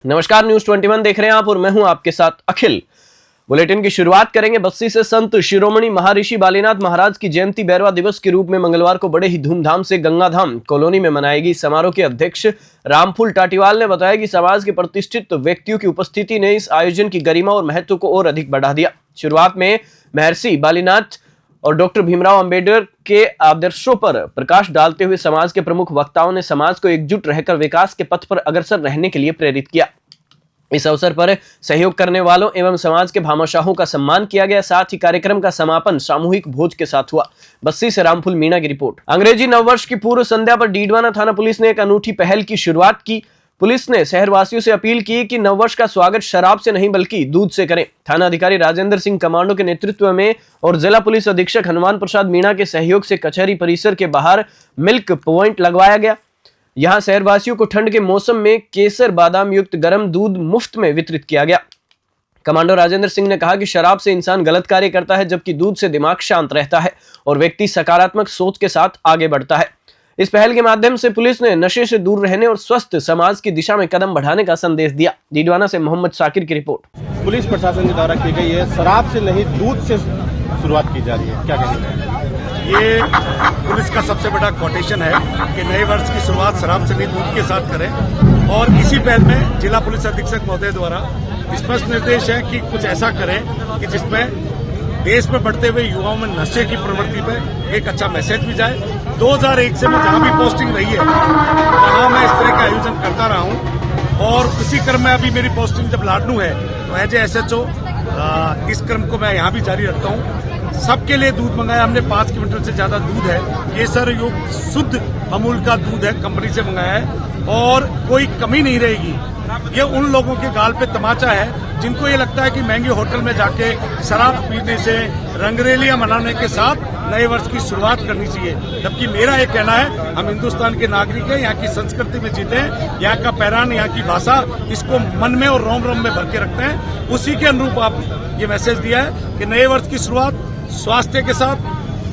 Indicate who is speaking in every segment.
Speaker 1: नमस्कार, न्यूज 21 देख रहे हैं आप और मैं हूं आपके साथ अखिल। बुलेटिन की शुरुआत करेंगे बस्सी से। संत शिरोमणि महर्षि बालीनाथ महाराज की जयंती 12वां दिवस के रूप में मंगलवार को बड़े ही धूमधाम से गंगाधाम कॉलोनी में मनाएगी। समारोह के अध्यक्ष रामफूल टाटीवाल ने बताया कि समाज के प्रतिष्ठित व्यक्तियों की उपस्थिति ने इस आयोजन की गरिमा और महत्व को और अधिक बढ़ा दिया। शुरुआत में महर्षि बालीनाथ और डॉक्टर भीमराव अंबेडकर के आदर्शों पर प्रकाश डालते हुए समाज के प्रमुख वक्ताओं ने समाज को एकजुट रहकर विकास के पथ पर अग्रसर रहने के लिए प्रेरित किया। इस अवसर पर सहयोग करने वालों एवं समाज के भामाशाहों का सम्मान किया गया। साथ ही कार्यक्रम का समापन सामूहिक भोज के साथ हुआ। बस्सी से रामफूल मीणा की रिपोर्ट। अंग्रेजी नववर्ष की पूर्व संध्या पर डीडवाना थाना पुलिस ने एक अनूठी पहल की शुरुआत की। पुलिस ने शहरवासियों से अपील की कि नववर्ष का स्वागत शराब से नहीं बल्कि दूध से करें। थाना अधिकारी राजेंद्र सिंह कमांडो के नेतृत्व में और जिला पुलिस अधीक्षक हनुमान प्रसाद मीणा के सहयोग से कचहरी परिसर के बाहर मिल्क पॉइंट लगवाया गया। यहां शहरवासियों को ठंड के मौसम में केसर बादाम युक्त गर्म दूध मुफ्त में वितरित किया गया। कमांडो राजेंद्र सिंह ने कहा कि शराब से इंसान गलत कार्य करता है, जबकि दूध से दिमाग शांत रहता है और व्यक्ति सकारात्मक सोच के साथ आगे बढ़ता है। इस पहल के माध्यम से पुलिस ने नशे से दूर रहने और स्वस्थ समाज की दिशा में कदम बढ़ाने का संदेश दिया। डीडवाना से मोहम्मद साकिर की रिपोर्ट।
Speaker 2: पुलिस प्रशासन के द्वारा की गई है शराब से नहीं दूध से शुरुआत की जा रही है, क्या कहेंगे?
Speaker 3: ये पुलिस का सबसे बड़ा कोटेशन है कि नए वर्ष की शुरुआत शराब से नहीं दूध के साथ करें। और इसी पहल में जिला पुलिस अधीक्षक महोदय द्वारा स्पष्ट निर्देश है कि कुछ ऐसा करें कि जिसमें देश में बढ़ते हुए युवाओं में नशे की प्रवृत्ति पे एक अच्छा मैसेज भी जाए। 2001 से मैं जहां भी पोस्टिंग रही है वहां मैं इस तरह का आयोजन करता रहा हूं और उसी क्रम में अभी मेरी पोस्टिंग जब लाडनू है तो एज ए SHO इस क्रम को मैं यहाँ भी जारी रखता हूँ। सबके लिए दूध मंगाया हमने, 5 क्विंटल से ज्यादा दूध है। केसर युक्त शुद्ध अमूल का दूध है, कंपनी से मंगाया है और कोई कमी नहीं रहेगी। ये उन लोगों के गाल पे तमाचा है जिनको ये लगता है कि महंगे होटल में जाके शराब पीने से रंगरेलियां मनाने के साथ नए वर्ष की शुरुआत करनी चाहिए। जबकि मेरा ये कहना है हम हिंदुस्तान के नागरिक हैं, यहाँ की संस्कृति में जीते हैं, यहाँ का पैरान, यहाँ की भाषा, इसको मन में और रोम रोम में भर के रखते हैं। उसी के अनुरूप आप ये मैसेज दिया है कि नए वर्ष की शुरुआत स्वास्थ्य के साथ,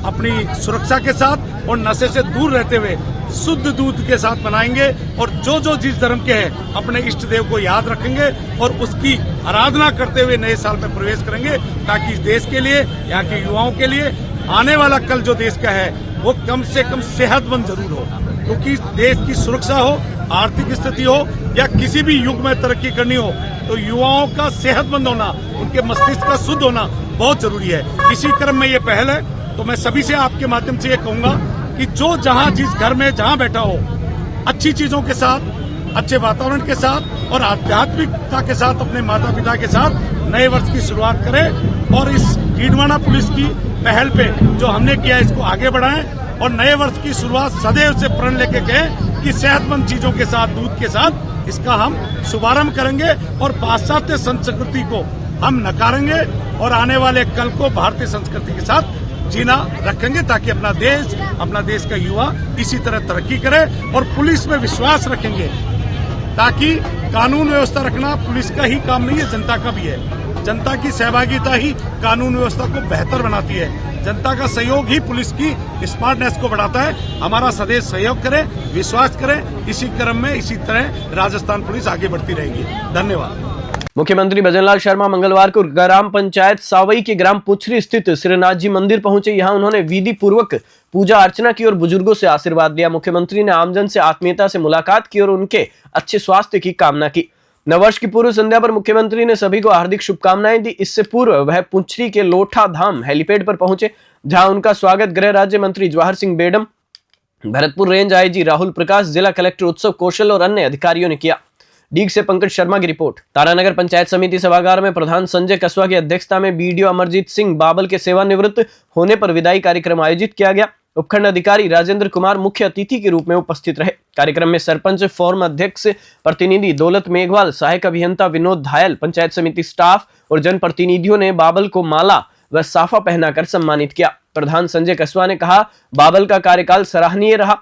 Speaker 3: अपनी सुरक्षा के साथ और नशे से दूर रहते हुए शुद्ध दूध के साथ मनाएंगे और जो जिस धर्म के हैं अपने इष्ट देव को याद रखेंगे और उसकी आराधना करते हुए नए साल में प्रवेश करेंगे, ताकि इस देश के लिए, यहाँ के युवाओं के लिए आने वाला कल जो देश का है वो कम से कम सेहतमंद जरूर हो। क्योंकि देश की सुरक्षा हो, आर्थिक स्थिति हो या किसी भी युग में तरक्की करनी हो तो युवाओं का सेहतमंद होना, उनके मस्तिष्क का शुद्ध होना बहुत जरूरी है। इसी क्रम में ये पहल है तो मैं सभी से आपके माध्यम से ये कहूंगा कि जो जहां जिस घर में जहां बैठा हो अच्छी चीजों के साथ, अच्छे वातावरण के साथ और आध्यात्मिकता के साथ अपने माता पिता के साथ नए वर्ष की शुरुआत करें और इस डीडवाना पुलिस की पहल पे जो हमने किया इसको आगे बढ़ाएं और नए वर्ष की शुरुआत सदैव से प्रण लेके कहें कि सेहतमंद चीजों के साथ, दूध के साथ इसका हम शुभारंभ करेंगे और पाश्चात्य संस्कृति को हम नकारेंगे और आने वाले कल को भारतीय संस्कृति के साथ जीना रखेंगे, ताकि अपना देश का युवा इसी तरह तरक्की करे और पुलिस में विश्वास रखेंगे। ताकि कानून व्यवस्था रखना पुलिस का ही काम नहीं है, जनता का भी है। जनता की सहभागिता ही कानून व्यवस्था को बेहतर बनाती है। जनता का सहयोग ही पुलिस की स्मार्टनेस को बढ़ाता है। हमारा सदैव सहयोग करें, विश्वास करें। इसी क्रम में इसी तरह राजस्थान पुलिस आगे बढ़ती रहेगी। धन्यवाद।
Speaker 1: मुख्यमंत्री भजनलाल शर्मा मंगलवार को ग्राम पंचायत सावई के ग्राम पुछरी स्थित श्रीनाथ जी मंदिर पहुंचे। यहां उन्होंने विधि पूर्वक पूजा अर्चना की और बुजुर्गों से आशीर्वाद लिया। मुख्यमंत्री ने आमजन से आत्मीयता से मुलाकात की और उनके अच्छे स्वास्थ्य की कामना की। नववर्ष की पूर्व संध्या पर मुख्यमंत्री ने सभी को हार्दिक शुभकामनाएं दी। इससे पूर्व वह पुछरी के लोठा धाम हेलीपैड पर पहुंचे, जहां उनका स्वागत गृह राज्य मंत्री जवाहर सिंह बेडम, भरतपुर रेंज IG राहुल प्रकाश, जिला कलेक्टर उत्सव कौशल और अन्य अधिकारियों ने किया। डीग से पंकज शर्मा की रिपोर्ट। तारानगर पंचायत समिति सभागार में प्रधान संजय कसवा की अध्यक्षता में BDO अमरजीत सिंह बाबल के सेवानिवृत्त होने पर विदाई कार्यक्रम आयोजित किया गया। उपखंड अधिकारी राजेंद्र कुमार मुख्य अतिथि के रूप में उपस्थित रहे। कार्यक्रम में सरपंच फोरम अध्यक्ष प्रतिनिधि दौलत मेघवाल, सहायक अभियंता विनोद धायल, पंचायत समिति स्टाफ और जनप्रतिनिधियों ने बाबल को माला व साफा पहनाकर सम्मानित किया। प्रधान संजय कसवा ने कहा, बाबल का कार्यकाल सराहनीय रहा,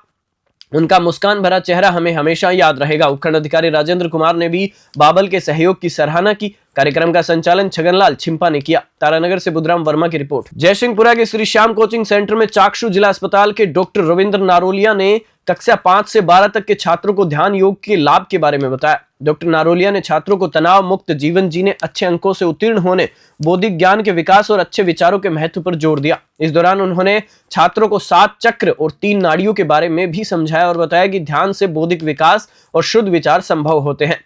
Speaker 1: उनका मुस्कान भरा चेहरा हमें हमेशा याद रहेगा। उपखंड अधिकारी राजेंद्र कुमार ने भी बाबल के सहयोग की सराहना की। कार्यक्रम का संचालन छगनलाल छिंपा ने किया। तारानगर से बुधराम वर्मा की रिपोर्ट। जयसिंहपुरा के श्री श्याम कोचिंग सेंटर में चाक्षु जिला अस्पताल के डॉक्टर रविंद्र नारोलिया ने कक्षा 5 से 12 तक के छात्रों को ध्यान योग के लाभ के बारे में बताया। डॉक्टर नारोलिया ने छात्रों को तनाव मुक्त जीवन जीने, अच्छे अंकों से उत्तीर्ण होने, बौद्धिक ज्ञान के विकास और अच्छे विचारों के महत्व पर जोर दिया। इस दौरान उन्होंने छात्रों को 7 चक्र और 3 नाड़ियों के बारे में भी समझाया और बताया कि ध्यान से बौद्धिक विकास और शुद्ध विचार संभव होते हैं।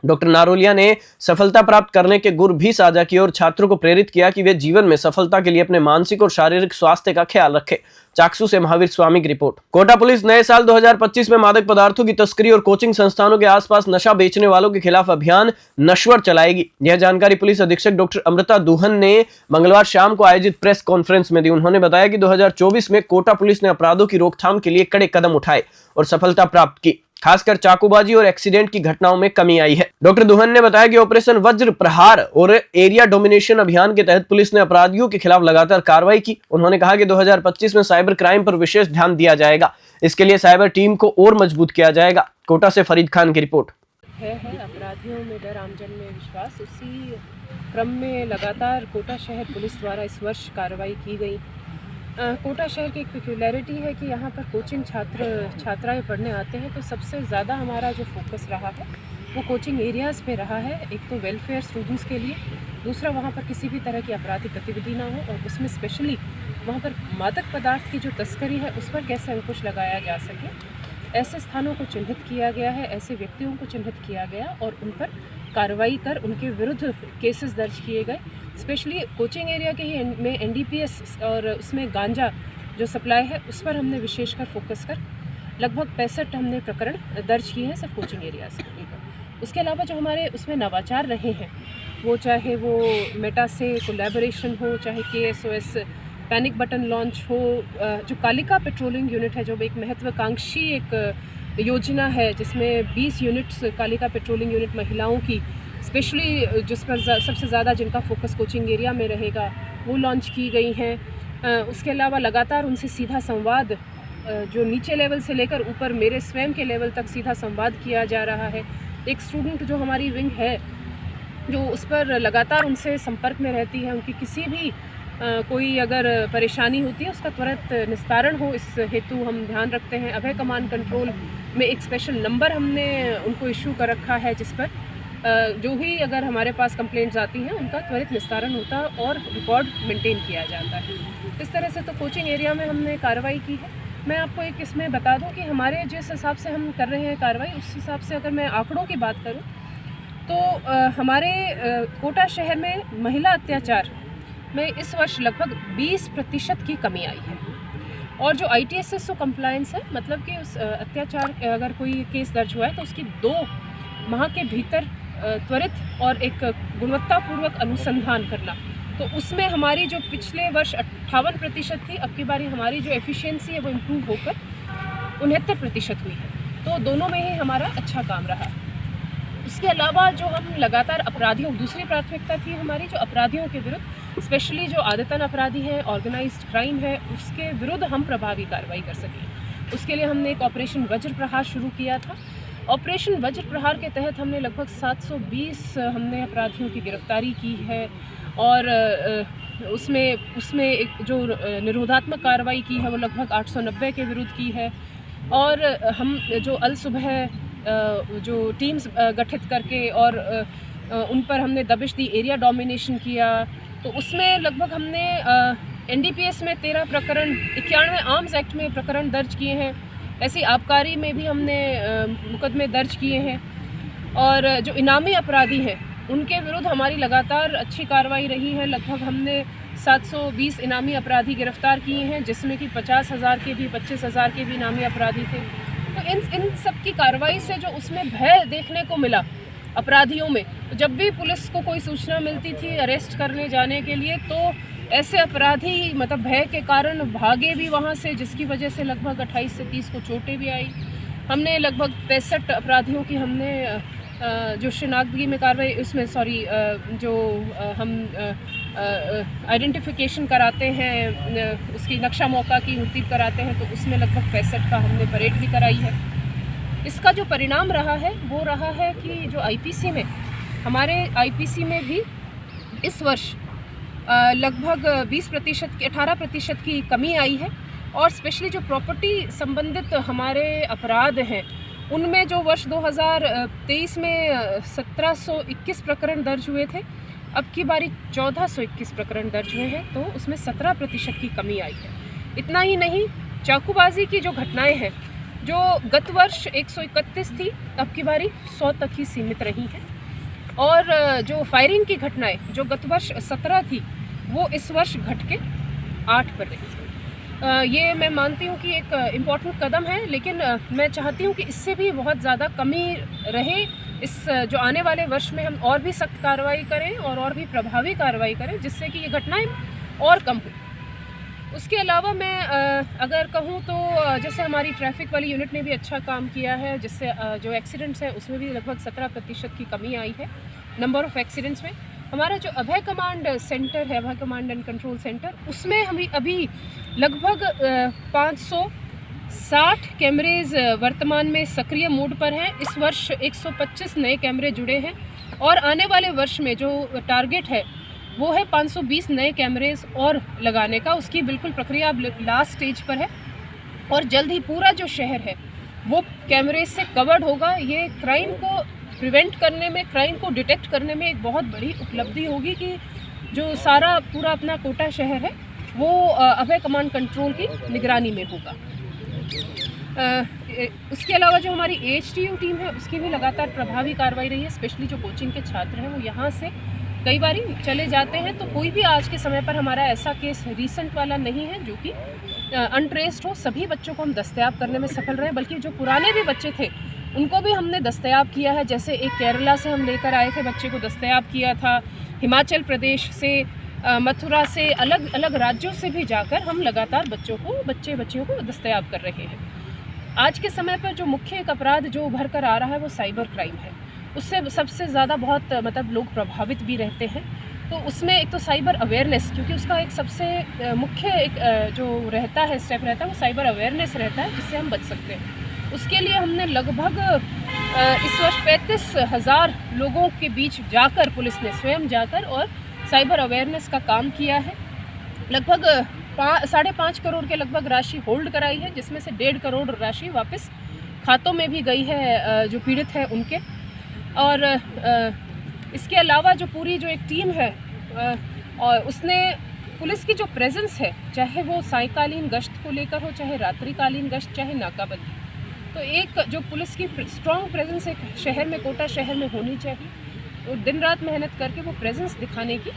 Speaker 1: डॉक्टर नारोलिया ने सफलता प्राप्त करने के गुर भी साझा किए और छात्रों को प्रेरित किया कि वे जीवन में सफलता के लिए अपने मानसिक और शारीरिक स्वास्थ्य का ख्याल रखें। चाकसू से महावीर स्वामी की रिपोर्ट। कोटा पुलिस नए साल 2025 में मादक पदार्थों की तस्करी और कोचिंग संस्थानों के आसपास नशा बेचने वालों के खिलाफ अभियान नश्वर चलाएगी। यह जानकारी पुलिस अधीक्षक डॉक्टर अमृता दुहन ने मंगलवार शाम को आयोजित प्रेस कॉन्फ्रेंस में दी। उन्होंने बताया कि 2024 में कोटा पुलिस ने अपराधों की रोकथाम के लिए कड़े कदम उठाए और सफलता प्राप्त की। खासकर चाकूबाजी और एक्सीडेंट की घटनाओं में कमी आई है। डॉक्टर दुहन ने बताया कि ऑपरेशन वज्र प्रहार और एरिया डोमिनेशन अभियान के तहत पुलिस ने अपराधियों के खिलाफ लगातार कार्रवाई की। उन्होंने कहा कि 2025 में साइबर क्राइम पर विशेष ध्यान दिया जाएगा। इसके लिए साइबर टीम को और मजबूत किया जाएगा। कोटा से फरीद खान की रिपोर्ट।
Speaker 4: है अपराधियों में डर, आमजन में विश्वास। उसी क्रम में लगातार कोटा शहर पुलिस द्वारा इस वर्ष कार्रवाई की गई। कोटा शहर की एक पेक्युलरिटी है कि यहाँ पर कोचिंग छात्राएं पढ़ने आते हैं, तो सबसे ज़्यादा हमारा जो फोकस रहा है वो कोचिंग एरियाज़ पे रहा है। एक तो वेलफेयर स्टूडेंट्स के लिए, दूसरा वहाँ पर किसी भी तरह की आपराधिक गतिविधि ना हो, और उसमें स्पेशली वहाँ पर मादक पदार्थ की जो तस्करी है उस पर कैसे अंकुश लगाया जा सके। ऐसे स्थानों को चिन्हित किया गया है, ऐसे व्यक्तियों को चिन्हित किया गया और उन पर कार्रवाई कर उनके विरुद्ध केसेस दर्ज किए गए। स्पेशली कोचिंग एरिया के ही में NDPS और उसमें गांजा जो सप्लाई है उस पर हमने विशेषकर फोकस कर लगभग 65 हमने प्रकरण दर्ज किए हैं सिर्फ कोचिंग एरिया से लेकर। उसके अलावा जो हमारे उसमें नवाचार रहे हैं, वो चाहे वो मेटा से कोलैबोरेशन हो, चाहे KSOS पैनिक बटन लॉन्च हो, जो कालिका पेट्रोलिंग यूनिट है, जो एक महत्वाकांक्षी एक योजना है जिसमें 20 यूनिट्स कालिका पेट्रोलिंग यूनिट महिलाओं की स्पेशली जिस पर सबसे ज़्यादा जिनका फोकस कोचिंग एरिया में रहेगा वो लॉन्च की गई हैं। उसके अलावा लगातार उनसे सीधा संवाद जो नीचे लेवल से लेकर ऊपर मेरे स्वयं के लेवल तक सीधा संवाद किया जा रहा है। एक स्टूडेंट जो हमारी विंग है जो उस पर लगातार उनसे संपर्क में रहती है, उनकी किसी भी कोई अगर परेशानी होती है उसका त्वरित निस्तारण हो, इस हेतु हम ध्यान रखते हैं। अभय कमांड कंट्रोल में एक स्पेशल नंबर हमने उनको इशू कर रखा है जिस पर जो भी अगर हमारे पास कंप्लेंट्स आती हैं उनका त्वरित निस्तारण होता है और रिकॉर्ड मेंटेन किया जाता है। इस तरह से तो कोचिंग एरिया में हमने कार्रवाई की है। मैं आपको एक इसमें बता दूं कि हमारे जिस हिसाब से हम कर रहे हैं कार्रवाई, उस हिसाब से अगर मैं आंकड़ों की बात करूं तो हमारे कोटा शहर में महिला अत्याचार में इस वर्ष लगभग 20% की कमी आई है। और जो ITSSO कंप्लायंस है, मतलब कि उस अत्याचार अगर कोई केस दर्ज हुआ है तो उसकी 2 माह के भीतर त्वरित और एक गुणवत्तापूर्वक अनुसंधान करना, तो उसमें हमारी जो पिछले वर्ष 58% थी, अब की बारी हमारी जो एफिशिएंसी है वो इम्प्रूव होकर 69% हुई है। तो दोनों में ही हमारा अच्छा काम रहा। उसके अलावा जो हम लगातार अपराधियों, दूसरी प्राथमिकता थी हमारी जो अपराधियों के विरुद्ध, स्पेशली जो आदतन अपराधी हैं, ऑर्गेनाइज्ड क्राइम है, उसके विरुद्ध हम प्रभावी कार्रवाई कर सकें। उसके लिए हमने एक ऑपरेशन वज्र प्रहार शुरू किया था। ऑपरेशन वज्र प्रहार के तहत हमने लगभग 720 हमने अपराधियों की गिरफ्तारी की है और उसमें एक जो निरोधात्मक कार्रवाई की है वो लगभग 890 के विरुद्ध की है। और हम जो अल सुबह जो टीम्स गठित करके और उन पर हमने दबिश दी, एरिया डोमिनेशन किया, तो उसमें लगभग हमने NDPS में 13 प्रकरण, 91 आर्म्स एक्ट में प्रकरण दर्ज किए हैं। ऐसी आबकारी में भी हमने मुकदमे दर्ज किए हैं। और जो इनामी अपराधी हैं उनके विरुद्ध हमारी लगातार अच्छी कार्रवाई रही है। लगभग हमने 720 इनामी अपराधी गिरफ्तार किए हैं, जिसमें कि 50,000 के भी 25,000 के भी इनामी अपराधी थे। तो इन सब की कार्रवाई से जो उसमें भय देखने को मिला अपराधियों में, तो जब भी पुलिस को कोई सूचना मिलती थी अरेस्ट करने जाने के लिए, तो ऐसे अपराधी मतलब भय के कारण भागे भी वहाँ से, जिसकी वजह से लगभग 28 से 30 को चोटें भी आई। हमने लगभग 65 अपराधियों की हमने जो शिनाख्तगी में कार्रवाई, उसमें जो हम आइडेंटिफिकेशन कराते हैं, उसकी नक्शा मौका की तरतीब कराते हैं, तो उसमें लगभग 65 का हमने परेड भी कराई है। इसका जो परिणाम रहा है वो रहा है कि जो IPC में, हमारे IPC में भी इस वर्ष लगभग 20% 18% की कमी आई है। और स्पेशली जो प्रॉपर्टी संबंधित हमारे अपराध हैं उनमें जो वर्ष 2023 में 1721 प्रकरण दर्ज हुए थे, अब की बारी 1421 प्रकरण दर्ज हुए हैं, तो उसमें 17% की कमी आई है। इतना ही नहीं, चाकूबाजी की जो घटनाएं हैं, जो गत वर्ष 131 थी, अब की बारी 100 तक ही सीमित रही हैं। और जो फायरिंग की घटनाएं जो गत वर्ष 17 थी, वो इस वर्ष घट के 8 पर रही। ये मैं मानती हूँ कि एक इम्पॉर्टेंट कदम है, लेकिन मैं चाहती हूँ कि इससे भी बहुत ज़्यादा कमी रहे। इस जो आने वाले वर्ष में हम और भी सख्त कार्रवाई करें और भी प्रभावी कार्रवाई करें, जिससे कि ये घटनाएं और कम हो। उसके अलावा मैं अगर कहूँ तो जैसे हमारी ट्रैफिक वाली यूनिट ने भी अच्छा काम किया है, जिससे जो एक्सीडेंट्स हैं उसमें भी लगभग 17% की कमी आई है नंबर ऑफ़ एक्सीडेंट्स में। हमारा जो अभय कमांड सेंटर है, अभय कमांड एंड कंट्रोल सेंटर, उसमें हम अभी लगभग 560 कैमरेज वर्तमान में सक्रिय मोड पर हैं। इस वर्ष 125 नए कैमरे जुड़े हैं और आने वाले वर्ष में जो टारगेट है वो है 520 नए कैमरेज और लगाने का। उसकी बिल्कुल प्रक्रिया अब लास्ट स्टेज पर है और जल्द ही पूरा जो शहर है वो कैमरेज से कवर्ड होगा। ये क्राइम को प्रिवेंट करने में, क्राइम को डिटेक्ट करने में एक बहुत बड़ी उपलब्धि होगी कि जो सारा पूरा अपना कोटा शहर है वो अभय कमांड कंट्रोल की निगरानी में होगा। उसके अलावा जो हमारी AHTU टीम है उसकी भी लगातार प्रभावी कार्रवाई रही है। स्पेशली जो कोचिंग के छात्र हैं वो यहाँ से कई बार चले जाते हैं, तो कोई भी आज के समय पर हमारा ऐसा केस रीसेंट वाला नहीं है जो कि अनट्रेस्ड हो। सभी बच्चों को हम दस्तयाब करने में सफल रहे, बल्कि जो पुराने भी बच्चे थे उनको भी हमने दस्तयाब किया है। जैसे एक केरला से हम लेकर आए थे बच्चे को, दस्तयाब किया था। हिमाचल प्रदेश से, मथुरा से, अलग अलग राज्यों से भी जाकर हम लगातार बच्चियों को दस्तयाब कर रहे हैं। आज के समय पर जो मुख्य एक अपराध जो उभर कर आ रहा है वो साइबर क्राइम है। उससे सबसे ज़्यादा बहुत लोग प्रभावित भी रहते हैं। तो उसमें एक तो साइबर अवेयरनेस, क्योंकि उसका एक सबसे मुख्य एक जो रहता है स्टेप रहता है वो साइबर अवेयरनेस रहता है, जिससे हम बच सकते हैं। उसके लिए हमने लगभग इस वर्ष 35,000 लोगों के बीच जाकर, पुलिस ने स्वयं जाकर और साइबर अवेयरनेस का काम किया है। लगभग 5.5 करोड़ के लगभग राशि होल्ड कराई है, जिसमें से 1.5 करोड़ राशि वापस खातों में भी गई है जो पीड़ित है उनके। और इसके अलावा जो पूरी जो एक टीम है और उसने पुलिस की जो प्रेजेंस है, चाहे वो सायंकालीन गश्त को लेकर हो, चाहे रात्रिकालीन गश्त, चाहे नाकाबंदी, तो एक जो पुलिस की स्ट्रॉन्ग प्रेजेंस एक शहर में, कोटा शहर में होनी चाहिए। और दिन रात मेहनत करके वो प्रेजेंस दिखाने की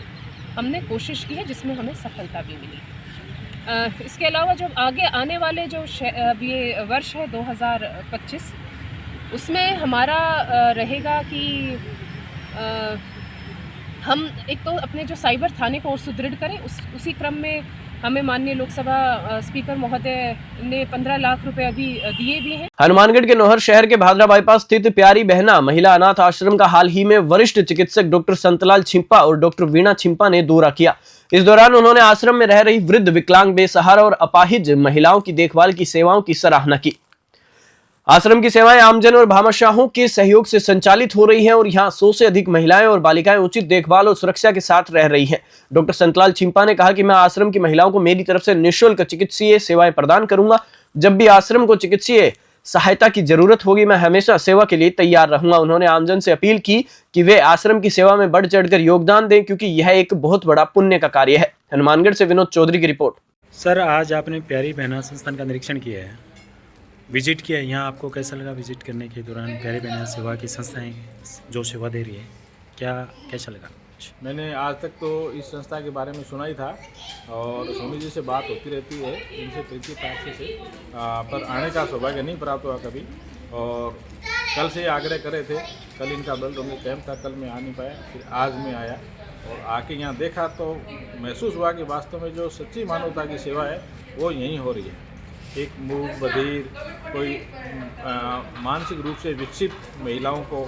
Speaker 4: हमने कोशिश की है, जिसमें हमें सफलता भी मिली। इसके अलावा जो आगे आने वाले जो अब ये वर्ष है 2025, उसमें हमारा रहेगा कि हम एक तो अपने जो साइबर थाने को और सुदृढ़ करें। उसी क्रम में हमें माननीय लोकसभा स्पीकर महोदय ने 15 लाख रुपए अभी दिए भी हैं।
Speaker 1: हनुमानगढ़ के नौहर शहर के भादरा बाईपास स्थित प्यारी बहना महिला अनाथ आश्रम का हाल ही में वरिष्ठ चिकित्सक डॉक्टर संतलाल छिंपा और डॉक्टर वीणा छिंपा ने दौरा किया। इस दौरान उन्होंने आश्रम में रह रही वृद्ध, विकलांग, बेसहारा और अपाहिज महिलाओं की देखभाल की सेवाओं की सराहना की। आश्रम की सेवाएं आमजन और भामाशाहों के सहयोग से संचालित हो रही हैं और यहाँ 100 से अधिक महिलाएं और बालिकाएं उचित देखभाल और सुरक्षा के साथ रह रही हैं। डॉक्टर संतलाल छिंपा ने कहा कि मैं आश्रम की महिलाओं को मेरी तरफ से निःशुल्क चिकित्सीय सेवाएं प्रदान करूंगा। जब भी आश्रम को चिकित्सीय सहायता की जरूरत होगी, मैं हमेशा सेवा के लिए तैयार रहूंगा। उन्होंने आमजन से अपील की कि वे आश्रम की सेवा में बढ़ चढ़कर योगदान दें, क्योंकि यह एक बहुत बड़ा पुण्य का कार्य है। हनुमानगढ़ से विनोद चौधरी की रिपोर्ट।
Speaker 5: सर, आज आपने प्यारी बहना संस्थान का निरीक्षण किया है, विजिट किया है, यहाँ आपको कैसा लगा विजिट करने के दौरान? प्यारी बहना सेवा की संस्थाएं जो सेवा दे रही है, कैसा लगा?
Speaker 6: मैंने आज तक तो इस संस्था के बारे में सुना ही था और स्वामी जी से बात होती रहती है, इनसे परिचित अच्छे से, पर आने का सौभाग्य नहीं प्राप्त हुआ कभी। और कल से आग्रह करे थे, कल इनका बलराम में कैंप था, कल मैं आ नहीं पाया, फिर आज मैं आया और आके यहाँ देखा तो महसूस हुआ कि वास्तव में जो सच्ची मानवता की सेवा है वो यहीं हो रही है। एक मूक, बधिर, कोई मानसिक रूप से विकसित महिलाओं को,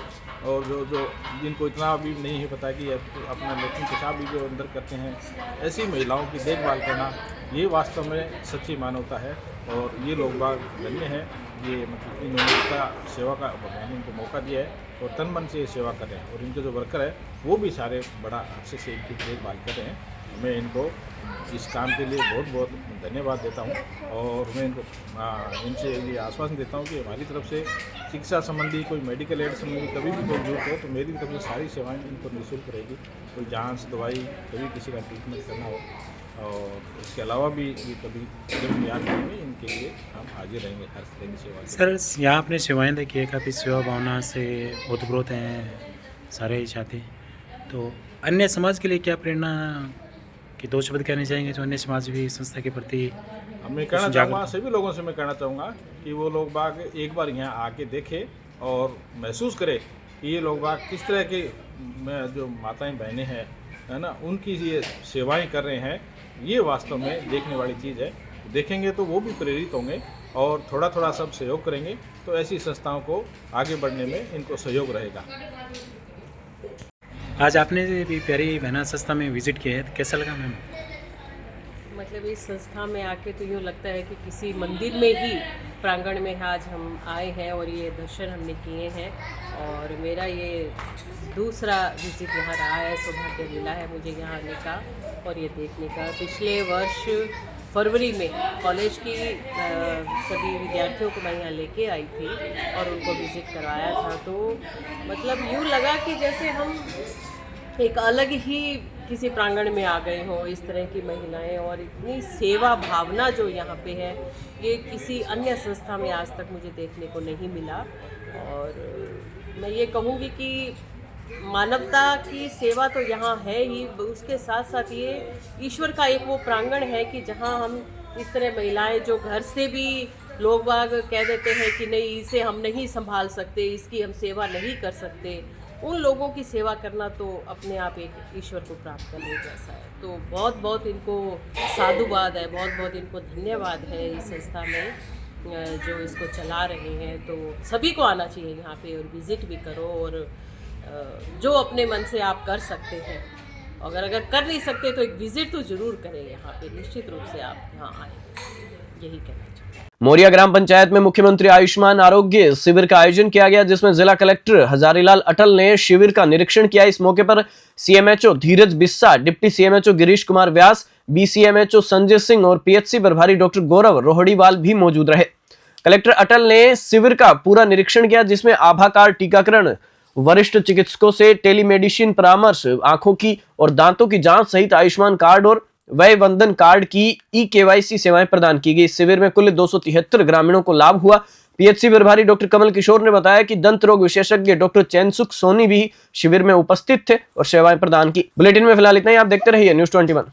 Speaker 6: और जो जिनको इतना भी नहीं है पता कि अपना लेकिन पेशाब भी जो अंदर करते हैं, ऐसी महिलाओं की देखभाल करना, ये वास्तव में सच्ची मानवता है। और ये लोग बाग धन्य हैं, ये मतलब इन्होंने सेवा का भगवान इनको मौका दिया है और तन मन से ये सेवा कर रहे हैं। और इनके जो वर्कर है वो भी सारे बड़ा अच्छे से इनकी देखभाल कर रहे हैं। मैं इनको इस काम के लिए बहुत बहुत धन्यवाद देता हूं और मैं इनको इनसे ये आश्वासन देता हूं कि हमारी तरफ से चिकित्सा संबंधी, कोई मेडिकल एड संबंधी कभी भी कोई जरूरत हो तो मेरी तरफ से सारी सेवाएं इनको निःशुल्क रहेगी। कोई जांच, दवाई, कभी किसी का ट्रीटमेंट करना हो और इसके अलावा भी ये कभी जब याद करेंगे इनके लिए हम हाजिर रहेंगे हर तरह की सेवा के लिए।
Speaker 5: सर यहाँ आपने सेवाएं देखी है, काफ़ी सेवा भावना से ओतप्रोत हैं सारे छात्र, तो अन्य समाज के लिए क्या प्रेरणा कि दो शब्द कहने चाहेंगे जो अन्य समाज भी संस्था के प्रति?
Speaker 6: मैं कहना चाहूँगा, सभी लोगों से मैं कहना चाहूँगा कि वो लोग बाग एक बार यहाँ आके देखें और महसूस करें कि ये लोग बाग किस तरह के जो माताएं बहनें हैं, है ना, उनकी ये सेवाएं कर रहे हैं। ये वास्तव में देखने वाली चीज़ है। देखेंगे तो वो भी प्रेरित होंगे और थोड़ा थोड़ा सब सहयोग करेंगे तो ऐसी संस्थाओं को आगे बढ़ने में इनको सहयोग रहेगा।
Speaker 5: आज आपने भी प्यारी बहना संस्था में विजिट किया है, तो कैसा लगा मैम?
Speaker 4: मतलब इस संस्था में आके तो यूँ लगता है कि किसी मंदिर में ही प्रांगण में आज हम आए हैं और ये दर्शन हमने किए हैं। और मेरा ये दूसरा विजिट यहाँ रहा है, सौभाग्य मिला है मुझे यहाँ आने का और ये देखने का। पिछले वर्ष फरवरी में कॉलेज की सभी विद्यार्थियों को मैं यहाँ लेके आई थी और उनको विज़िट करवाया था। तो मतलब यूँ लगा कि जैसे हम एक अलग ही किसी प्रांगण में आ गए हों। इस तरह की महिलाएं और इतनी सेवा भावना जो यहाँ पे है, ये किसी अन्य संस्था में आज तक मुझे देखने को नहीं मिला। और मैं ये कहूँगी कि मानवता की सेवा तो यहाँ है ही, उसके साथ साथ ये ईश्वर का एक वो प्रांगण है कि जहाँ हम इस तरह महिलाएं जो घर से भी लोग बाग कह देते हैं कि नहीं इसे हम नहीं संभाल सकते, इसकी हम सेवा नहीं कर सकते, उन लोगों की सेवा करना तो अपने आप एक ईश्वर को प्राप्त करने जैसा है। तो बहुत बहुत इनको साधुवाद है, बहुत बहुत इनको धन्यवाद है इस संस्था में जो इसको चला रहे हैं। तो सभी को आना चाहिए यहाँ पे और विज़िट भी करो और जो अपने मन से आप कर सकते हैं, अगर कर नहीं सकते तो एक विज़िट तो ज़रूर करें यहाँ पे, निश्चित रूप से आप यहाँ आएँ, यही कहना चाहिए।
Speaker 1: मोरिया ग्राम पंचायत में मुख्यमंत्री आयुष्मान आरोग्य शिविर का आयोजन किया गया, जिसमें जिला कलेक्टर हजारीलाल अटल ने शिविर का निरीक्षण किया। इस मौके पर सीएमएचओ धीरज बिस्सा, deputy CMHO Girish Kumar Vyas, BCMHO Sanjay Singh और पीएचसी प्रभारी डॉक्टर गौरव रोहड़ीवाल भी मौजूद रहे। कलेक्टर अटल ने शिविर का पूरा निरीक्षण किया, जिसमें आभा कार्ड, टीकाकरण, वरिष्ठ चिकित्सकों से टेलीमेडिसिन परामर्श, आंखों की और दांतों की जांच सहित आयुष्मान कार्ड और वय वंदन कार्ड की ई-केवाईसी सेवाएं प्रदान की गई। इस शिविर में कुल 273 ग्रामीणों को लाभ हुआ। पीएचसी प्रभारी डॉक्टर कमल किशोर ने बताया कि दंत रोग विशेषज्ञ डॉक्टर चैनसुख सोनी भी शिविर में उपस्थित थे और सेवाएं प्रदान की। बुलेटिन में फिलहाल इतना ही। आप देखते रहिए News 21।